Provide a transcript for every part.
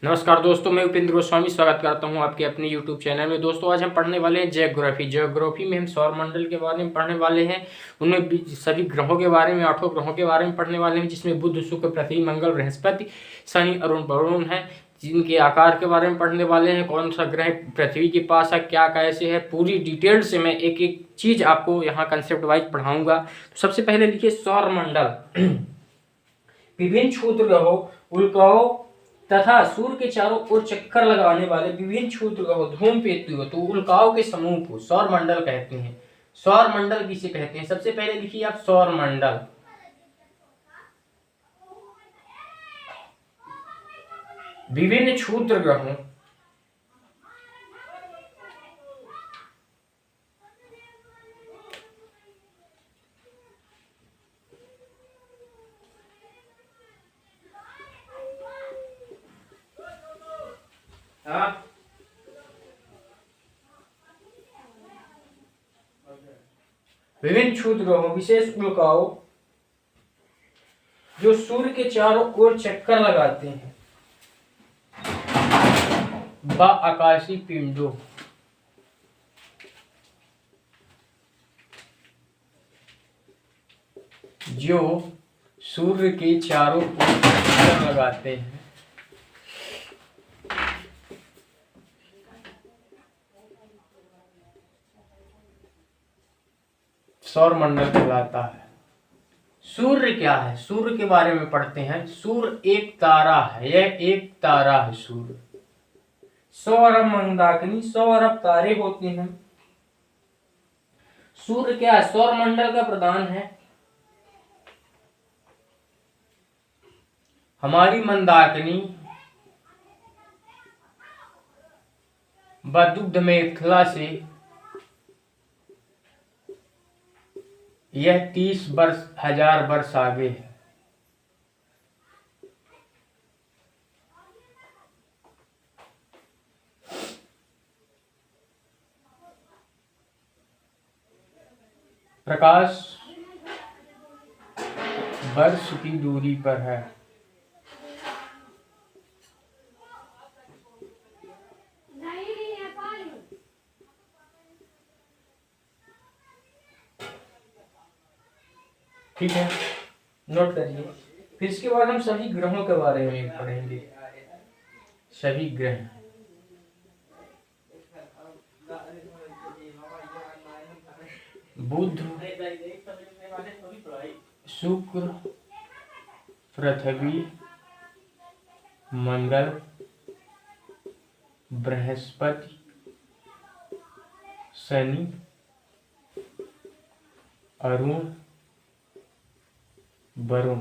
नमस्कार दोस्तों, मैं उपेंद्र गोस्वामी स्वागत करता हूं आपके अपने YouTube चैनल में। दोस्तों आज हम पढ़ने वाले हैं ज्योग्राफी में हम सौरमंडल के बारे में पढ़ने वाले हैं। उनमें सभी ग्रहों के बारे में, 8 ग्रहों के बारे में पढ़ने वाले हैं, जिसमें बुध, शुक्र, पृथ्वी, मंगल, बृहस्पति, शनि, अरुण, वरुण है। जिनके आकार के बारे में पढ़ने वाले हैं, कौन सा ग्रह पृथ्वी के पास है, क्या कैसे है, पूरी डिटेल से मैं एक एक चीज आपको यहाँ कंसेप्ट वाइज पढ़ाऊंगा। तो सबसे पहले लिखिए सौरमंडल। विभिन्न क्षुद्र ग्रहों, उल्काओं तथा सूर्य के चारों ओर चक्कर लगाने वाले विभिन्न क्षुद्र ग्रहों, धूमकेतु तो उल्काओं के समूह को सौरमंडल कहते हैं। सौरमंडल किसे कहते हैं? सबसे पहले लिखिए आप सौरमंडल। विभिन्न क्षुद्र ग्रहों विभिन्न क्षुद्र ग्रहों, विशेष उल्काओं जो सूर्य के चारों ओर चक्कर लगाते हैं, व आकाशीय पिंडों जो सूर्य के चारों ओर चक्कर लगाते हैं, सौरमंडल कहलाता है। सूर्य क्या है? सूर्य के बारे में पढ़ते हैं। सूर्य एक तारा है, यह एक तारा है सूर्य। 100 अरब मंदाकिनी, 100 अरब तारे होते हैं। सूर्य क्या है? सौरमंडल का प्रधान है। हमारी मंदाकिनी व दुग्ध मेखला से यह 30,000 वर्ष आगे है। प्रकाश वर्ष की दूरी पर है। ठीक है, नोट करिए। फिर इसके बाद हम सभी ग्रहों के बारे में पढ़ेंगे। सभी ग्रह, बुध, शुक्र, पृथ्वी, मंगल, बृहस्पति, शनि, अरुण, वरुण।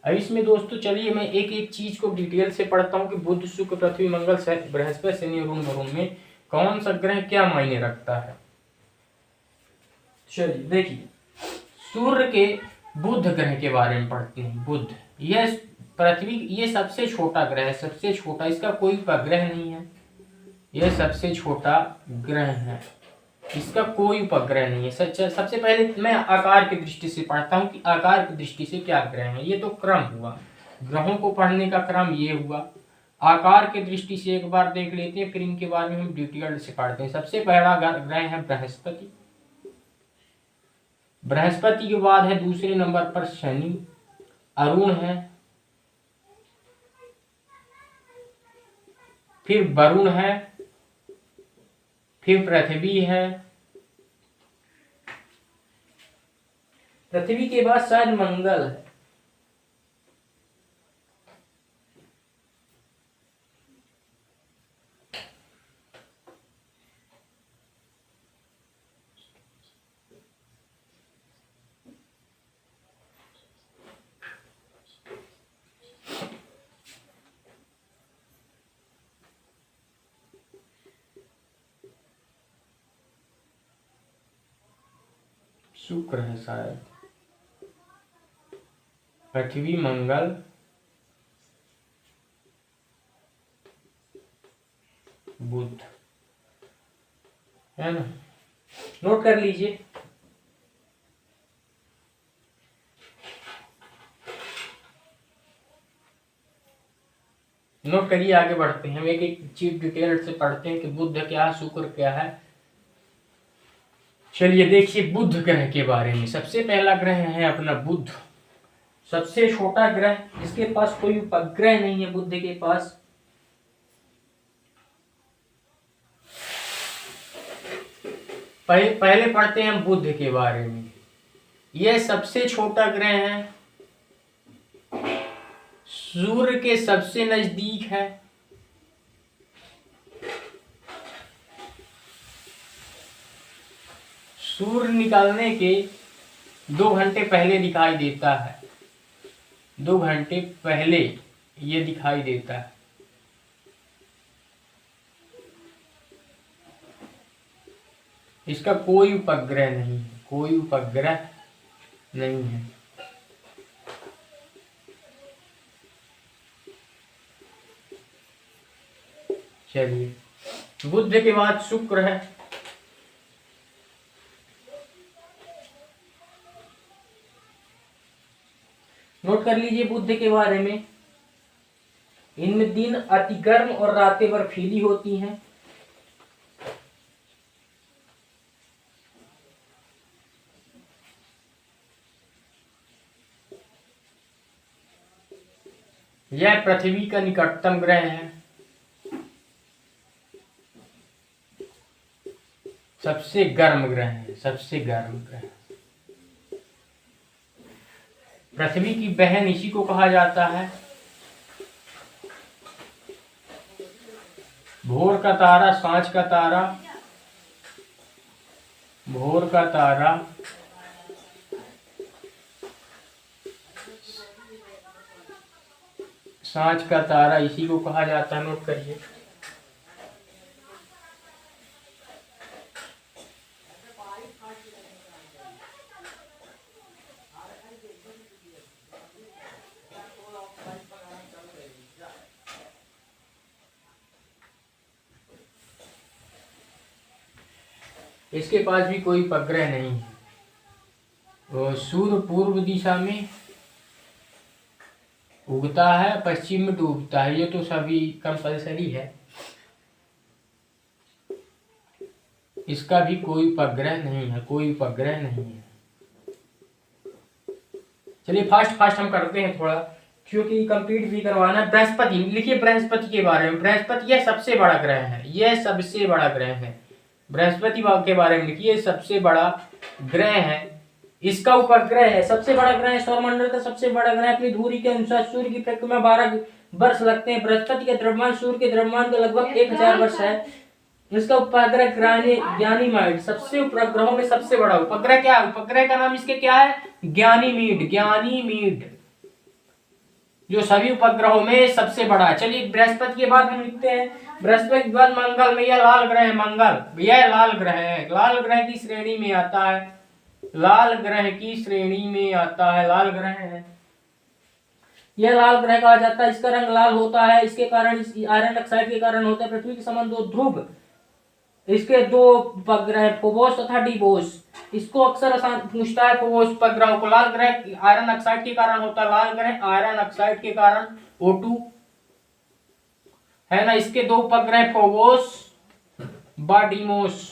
अब इसमें दोस्तों चलिए मैं एक एक चीज को डिटेल से पढ़ता हूँ कि बुध, शुक्र, पृथ्वी, मंगल, बृहस्पति, शनि, अरुण, वरुण में कौन सा ग्रह क्या मायने रखता है। चलिए देखिए, सूर्य के बुध ग्रह के बारे में पढ़ते हैं। बुध, यह पृथ्वी, ये सबसे छोटा ग्रह है, सबसे छोटा, इसका कोई उपग्रह नहीं है। यह सबसे छोटा ग्रह है, इसका कोई उपग्रह नहीं है। सबसे पहले मैं आकार की दृष्टि से पढ़ता हूं कि आकार की दृष्टि से क्या ग्रह है। ये तो क्रम हुआ, ग्रहों को पढ़ने का क्रम ये हुआ। आकार की दृष्टि से एक बार देख लेते हैं, फिर इनके बारे में हम डिटेल से पढ़ते हैं। सबसे पहला ग्रह है बृहस्पति। बृहस्पति के बाद है दूसरे नंबर पर शनि, अरुण है, फिर वरुण है, फिर पृथ्वी है, पृथ्वी के बाद शायद मंगल है, शुक्र है शायद, पृथ्वी, मंगल, बुध, है ना। नोट कर लीजिए। नोट करिए, आगे बढ़ते हैं, हम एक एक चीज डिटेल से पढ़ते हैं कि बुध क्या है, शुक्र क्या है। चलिए देखिए बुध ग्रह के बारे में। सबसे पहला ग्रह है अपना बुध, सबसे छोटा ग्रह, इसके पास कोई उपग्रह नहीं है बुध के पास। पहले पढ़ते हैं हम बुध के बारे में। यह सबसे छोटा ग्रह है, सूर्य के सबसे नजदीक है, सूर्य निकलने के 2 घंटे पहले दिखाई देता है, 2 घंटे पहले ये दिखाई देता है। इसका कोई उपग्रह नहीं है, कोई उपग्रह नहीं है। चलिए बुध के बाद शुक्र है, नोट कर लीजिए बुध के बारे में। इनमें दिन अति गर्म और रातें बर्फीली होती हैं। यह पृथ्वी का निकटतम ग्रह है, सबसे गर्म ग्रह है, सबसे गर्म ग्रह। पृथ्वी की बहन इसी को कहा जाता है। भोर का तारा, सांझ का तारा, भोर का तारा, सांझ का तारा, इसी को कहा जाता है। नोट करिए। इसके पास भी कोई उपग्रह नहीं है। और सूर्य पूर्व दिशा में उगता है, पश्चिम में डूबता है, ये तो सभी कंपलसरी है। इसका भी कोई उपग्रह नहीं है, कोई उपग्रह नहीं है। चलिए फास्ट हम करते हैं थोड़ा, क्योंकि कंप्लीट भी करवाना है। बृहस्पति, लिखिए बृहस्पति के बारे में। बृहस्पति यह सबसे बड़ा ग्रह है, यह सबसे बड़ा ग्रह है। बृहस्पति के बारे में लिखिए, सबसे बड़ा ग्रह है। इसका उपग्रह है, सबसे बड़ा ग्रह है, सौरमंडल का सबसे बड़ा ग्रह। अपनी धुरी के अनुसार सूर्य की परिक्रमा 12 वर्ष लगते हैं। बृहस्पति का द्रव्यमान सूर्य के द्रव्यमान का लगभग 1000 वर्ष है। इसका उपग्रह ज्ञानीमीड, सबसे उपग्रहों में सबसे बड़ा उपग्रह क्या है? उपग्रह का नाम इसके क्या है? ज्ञानीमीड, ज्ञानीमीड, जो सभी उपग्रहों में सबसे बड़ा है। चलिए बृहस्पति के बाद हम लिखते हैं, बृहस्पति के बाद मंगल में, यह लाल ग्रह है। मंगल यह लाल ग्रह है, लाल ग्रह की श्रेणी में आता है, लाल ग्रह की श्रेणी में आता है, लाल ग्रह है। यह लाल ग्रह कहा जाता है, इसका रंग लाल होता है, इसके कारण, इस आयरन ऑक्साइड के कारण होता है। पृथ्वी के समान 2 ध्रुव, इसके 2 उपग्रह फोबोस तथा डिबोस। इसको अक्सर आसान पूछता है फोबोस उपग्रह को। लाल ग्रह आयरन ऑक्साइड के कारण होता है, लाल ग्रह आयरन ऑक्साइड के कारण, O2 है ना। इसके 2 उपग्रह फोबोस व डीमोस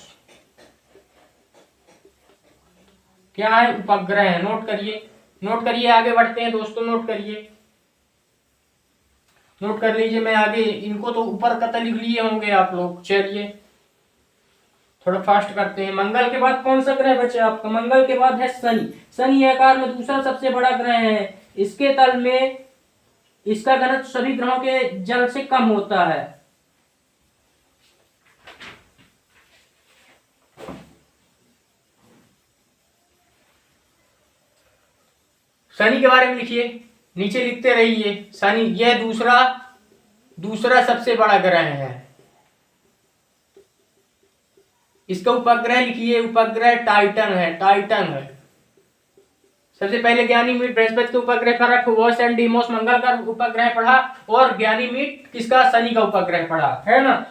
क्या है? उपग्रह है। नोट करिए, नोट करिए, आगे बढ़ते हैं दोस्तों, नोट करिए, नोट कर लीजिए। मैं आगे इनको तो ऊपर कतई लिख लिए होंगे आप लोग। चलिए थोड़ा फास्ट करते हैं। मंगल के बाद कौन सा ग्रह बचे आपका? मंगल के बाद है शनि। शनि आकार में दूसरा सबसे बड़ा ग्रह है। इसके तल में इसका घनत्व सभी ग्रहों के जल से कम होता है। शनि के बारे में लिखिए, नीचे लिखते रहिए। शनि यह दूसरा सबसे बड़ा ग्रह है। इसका उपग्रह लिखिए, उपग्रह टाइटन है, टाइटन है। सबसे पहले ज्ञानीमीड बृहस्पति का उपग्रह पढ़ा, फोबोस एंड डीमोस मंगल का उपग्रह पढ़ा, और ज्ञानीमीड किसका? शनि का उपग्रह पढ़ा, है ना।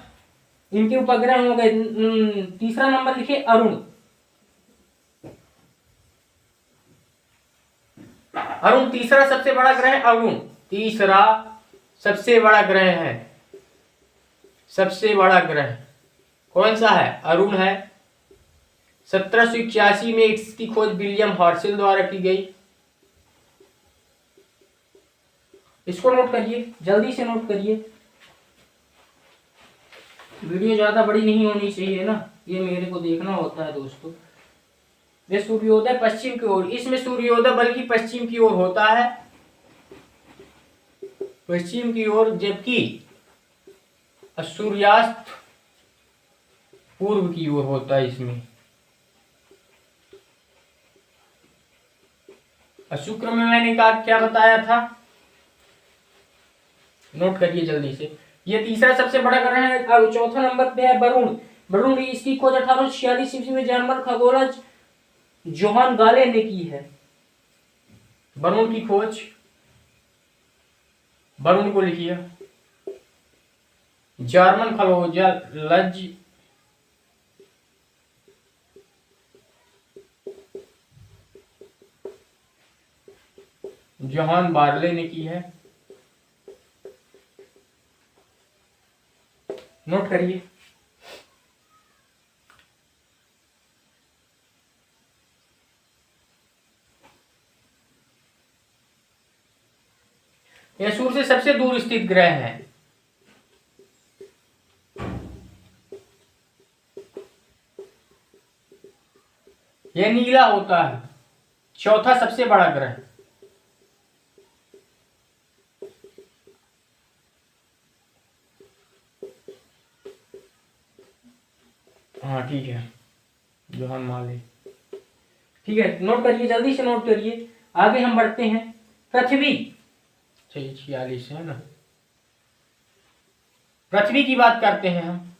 इनके उपग्रह हो गए। तीसरा नंबर लिखिए अरुण। अरुण तीसरा सबसे बड़ा ग्रह, अरुण तीसरा सबसे बड़ा ग्रह है, सबसे बड़ा ग्रह कौन सा है? अरुण है। 1781 में इसकी खोज विलियम हर्शल द्वारा की गई। इसको नोट करिए, जल्दी से नोट करिए। वीडियो ज्यादा बड़ी नहीं होनी चाहिए ना, ये मेरे को देखना होता है दोस्तों। ये सूर्योदय पश्चिम की ओर, इसमें सूर्योदय बल्कि पश्चिम की ओर होता है, पश्चिम की ओर, जबकि सूर्यास्त पूर्व की ओर होता है इसमें। शुक्र में मैंने क्या बताया था, नोट करिए जल्दी से। ये तीसरा सबसे बड़ा ग्रह है। और चौथा नंबर पे है वरुण। वरुण, इसकी खोज 1846 ईस्वी में जर्मन खगोलज जोहान गाले ने की है। वरुण की खोज, वरुण को लिखिए, जर्मन खगोलज जोहान बार्ले ने की है। नोट करिए। यह सूर्य से सबसे दूर स्थित ग्रह है। यह नीला होता है। चौथा सबसे बड़ा ग्रह, हाँ ठीक है, जोहान माले। ठीक है, नोट करिए, जल्दी से नोट करिए। आगे हम बढ़ते हैं। पृथ्वी, 46 है ना, पृथ्वी की बात करते हैं हम।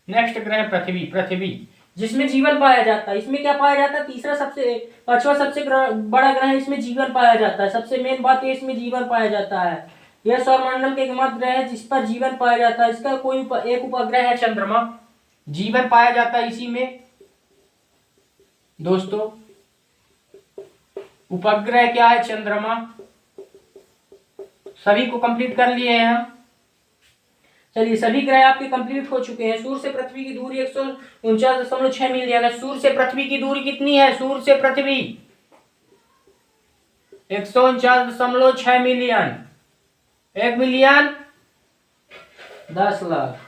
नेक्स्ट ग्रह पृथ्वी। पृथ्वी जिसमें जीवन पाया जाता है। इसमें क्या पाया जाता है? तीसरा सबसे, पांचवा सबसे बड़ा ग्रह है, इसमें जीवन पाया जाता है। सबसे मेन बात है, इसमें जीवन पाया जाता है। यह सौरमंडल के एकमात्र ग्रह है जिस पर जीवन पाया जाता है। इसका कोई एक उपग्रह है चंद्रमा, जीवन पाया जाता है इसी में दोस्तों। उपग्रह क्या है? चंद्रमा। सभी को कंप्लीट कर लिए हैं हम। चलिए, सभी ग्रह आपके कंप्लीट हो चुके हैं। सूर्य से पृथ्वी की दूरी 149.6 मिलियन है। सूर्य से पृथ्वी की दूरी कितनी है? सूर्य से पृथ्वी 149.6 मिलियन। 1 मिलियन 10 लाख।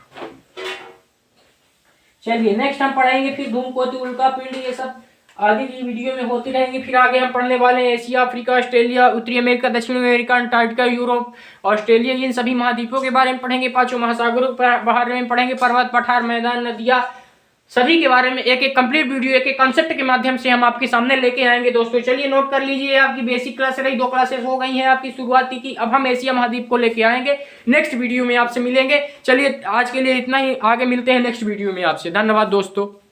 चलिए, नेक्स्ट हम पढ़ेंगे फिर धूमकेतु, उल्कापिंड, ये सब आगे की वीडियो में होते रहेंगे। फिर आगे हम पढ़ने वाले हैं एशिया, अफ्रीका, ऑस्ट्रेलिया, उत्तरी अमेरिका, दक्षिण अमेरिका, अंटार्कटिका, यूरोप, ऑस्ट्रेलिया, इन सभी महाद्वीपों के बारे में पढ़ेंगे। पांचों महासागरों के बारे में पढ़ेंगे। पर्वत, पठार, मैदान, नदियां, सभी के बारे में एक एक कंप्लीट वीडियो, एक एक कंसेप्ट के माध्यम से हम आपके सामने लेके आएंगे दोस्तों। चलिए, नोट कर लीजिए। आपकी बेसिक क्लास रही, 2 क्लासेस हो गई हैं आपकी शुरुआती की। अब हम एशिया महाद्वीप को लेके आएंगे। नेक्स्ट वीडियो में आपसे मिलेंगे। चलिए, आज के लिए इतना ही, आगे मिलते हैं नेक्स्ट वीडियो में आपसे। धन्यवाद दोस्तों।